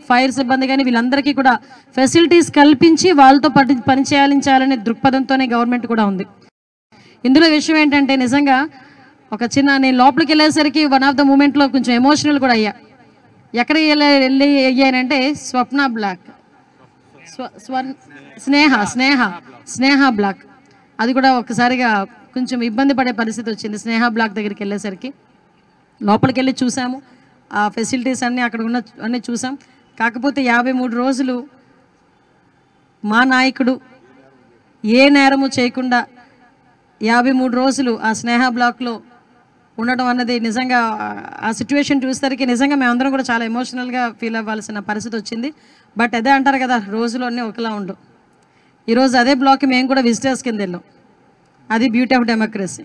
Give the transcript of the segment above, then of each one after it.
Fire సిబ్బంది కానీ వీళ్ళందరికీ కూడా ఫెసిలిటీస్ కల్పించి వాళ్ళతో పని చేయాలనే దృక్పథంతోనే గవర్నమెంట్ కూడా ఉంది. ఇందులో విషయం ఏంటంటే నిజంగా ఒక నేను లోపలికి వెళ్ళేసరికి వన్ ఆఫ్ ద మూమెంట్లో కొంచెం ఎమోషనల్ కూడా అయ్యా. ఎక్కడ వెళ్ళి అయ్యానంటే స్వప్న బ్లాక్, స్నేహ బ్లాక్, అది కూడా ఒకసారిగా కొంచెం ఇబ్బంది పడే పరిస్థితి వచ్చింది. స్నేహ బ్లాక్ దగ్గరికి వెళ్ళేసరికి లోపలికి వెళ్ళి చూసాము, ఆ ఫెసిలిటీస్ అన్నీ అక్కడ ఉన్న అన్నీ చూసాం. కాకపోతే 53 రోజులు మా నాయకుడు ఏ నేరము చేయకుండా 53 రోజులు ఆ స్నేహ బ్లాక్లో ఉండడం అన్నది నిజంగా ఆ సిచ్యువేషన్ చూసేసరికి నిజంగా మేమందరం కూడా చాలా ఎమోషనల్గా ఫీల్ అవ్వాల్సిన పరిస్థితి వచ్చింది. బట్ అదే అంటారు కదా, రోజులు అన్నీ ఒకలా ఉండవు. ఈరోజు అదే బ్లాక్కి మేము కూడా విజిటర్స్ కింద వెళ్ళాం. అది బ్యూటీ ఆఫ్ డెమోక్రసీ.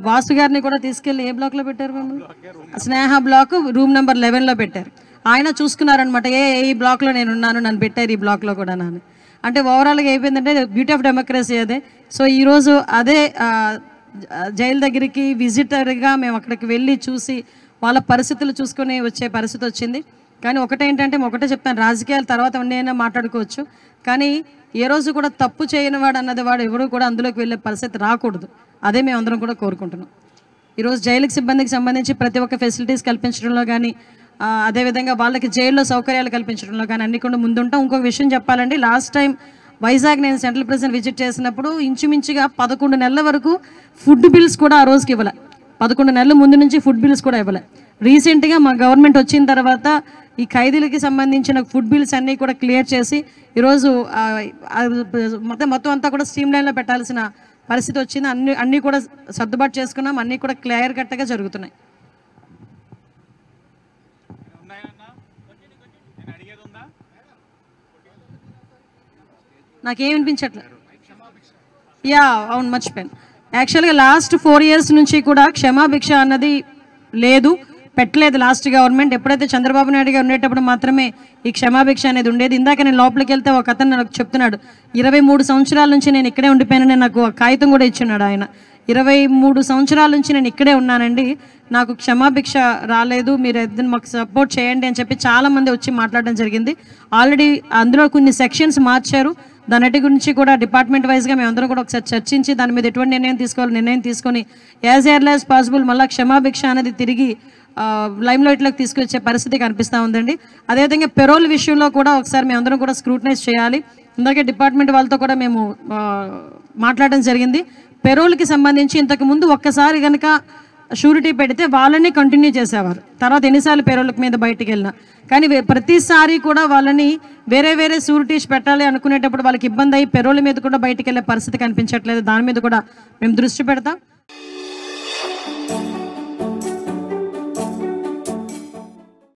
వాసు గారిని కూడా తీసుకెళ్ళి ఏ బ్లాక్లో పెట్టారు మమ్మల్ని? స్నేహ బ్లాక్ రూమ్ నెంబర్ 11లో పెట్టారు. ఆయన చూసుకున్నారనమాట, ఈ బ్లాక్లో నేను ఉన్నాను, నన్ను పెట్టారు ఈ బ్లాక్లో కూడా నన్ను. అంటే ఓవరాల్గా అయిపోయిందంటే బ్యూటీ ఆఫ్ డెమోక్రసీ అదే. సో ఈరోజు అదే జైలు దగ్గరికి విజిటర్గా మేము అక్కడికి వెళ్ళి చూసి వాళ్ళ పరిస్థితులు చూసుకొని వచ్చే పరిస్థితి వచ్చింది. కానీ ఒకటేంటంటే ఒకటే చెప్తాను, రాజకీయాల తర్వాత ఉన్నైనా మాట్లాడుకోవచ్చు, కానీ ఏ రోజు కూడా తప్పు చేయని వాడు అన్నది వాడు ఎవరు కూడా అందులోకి వెళ్ళే పరిస్థితి రాకూడదు. అదే మేము అందరం కూడా కోరుకుంటున్నాం. ఈరోజు జైలుకి సిబ్బందికి సంబంధించి ప్రతి ఒక్క ఫెసిలిటీస్ కల్పించడంలో కానీ, అదేవిధంగా వాళ్ళకి జైల్లో సౌకర్యాలు కల్పించడంలో కానీ అన్ని కూడా ముందుంటాం. ఇంకొక విషయం చెప్పాలండి, లాస్ట్ టైం వైజాగ్ నేను సెంట్రల్ ప్రిజన్ విజిట్ చేసినప్పుడు ఇంచుమించుగా 11 నెలల వరకు ఫుడ్ బిల్స్ కూడా ఆ రోజుకి ఇవ్వలే. 11 నెలల ముందు నుంచి ఫుడ్ బిల్స్ కూడా ఇవ్వలే. రీసెంట్గా మా గవర్నమెంట్ వచ్చిన తర్వాత ఈ ఖైదీలకి సంబంధించిన ఫుడ్ బిల్స్ అన్నీ కూడా క్లియర్ చేసి ఈరోజు మొత్తం అంతా కూడా స్ట్రీమ్ లైన్లో పెట్టాల్సిన పరిస్థితి వచ్చింది. అన్నీ కూడా సర్దుబాటు చేసుకున్నాం, అన్నీ కూడా క్లియర్ కట్గా జరుగుతున్నాయి. నాకేమనిపించట్లేదు. అవును, మర్చిపోయాను. యాక్చువల్గా లాస్ట్ 4 years నుంచి కూడా క్షమాభిక్ష అన్నది లేదు, పెట్టలేదు లాస్ట్ గవర్నమెంట్. ఎప్పుడైతే చంద్రబాబు నాయుడు గారు ఉండేటప్పుడు మాత్రమే ఈ క్షమాభిక్ష అనేది ఉండేది. ఇందాక నేను లోపలికి వెళ్తే ఒక అతను నాకు చెప్తున్నాడు, 23 సంవత్సరాల నుంచి నేను ఇక్కడే ఉండిపోయానని నాకు కాగితం కూడా ఇచ్చున్నాడు ఆయన. 23 సంవత్సరాల నుంచి నేను ఇక్కడే ఉన్నానండి, నాకు క్షమాభిక్ష రాలేదు, మీరు ఏదైనా మాకు సపోర్ట్ చేయండి అని చెప్పి చాలామంది వచ్చి మాట్లాడడం జరిగింది. ఆల్రెడీ అందులో కొన్ని సెక్షన్స్ మార్చారు. దానిటి గురించి కూడా డిపార్ట్మెంట్ వైజ్గా మేమందరం కూడా ఒకసారి చర్చించి దాని మీద ఎటువంటి నిర్ణయం తీసుకొని యాజ్ ఎర్లీ యాజ్ పాసిబుల్ మళ్ళీ క్షమాభిక్ష అనేది తిరిగి లైమ్లైట్లోకి తీసుకొచ్చే పరిస్థితి కనిపిస్తూ ఉందండి. అదేవిధంగా పెరోల్ విషయంలో కూడా ఒకసారి మేమందరం కూడా స్క్రూటనైజ్ చేయాలి. ఇందాకే డిపార్ట్మెంట్ వాళ్ళతో కూడా మేము మాట్లాడడం జరిగింది. పెరోల్కి సంబంధించి ఇంతకుముందు ఒక్కసారి కనుక షూరిటీ పెడితే వాళ్ళని కంటిన్యూ చేసేవారు, తర్వాత ఎన్నిసార్లు పెరోల్కి మీద బయటికి వెళ్ళినా. కానీ ప్రతిసారి కూడా వాళ్ళని వేరే షూరిటీస్ పెట్టాలి అనుకునేటప్పుడు వాళ్ళకి ఇబ్బంది అయ్యి పెరోల్ మీద కూడా బయటికి వెళ్ళే పరిస్థితి కనిపించట్లేదు. దాని మీద కూడా మేము దృష్టి పెడతాం.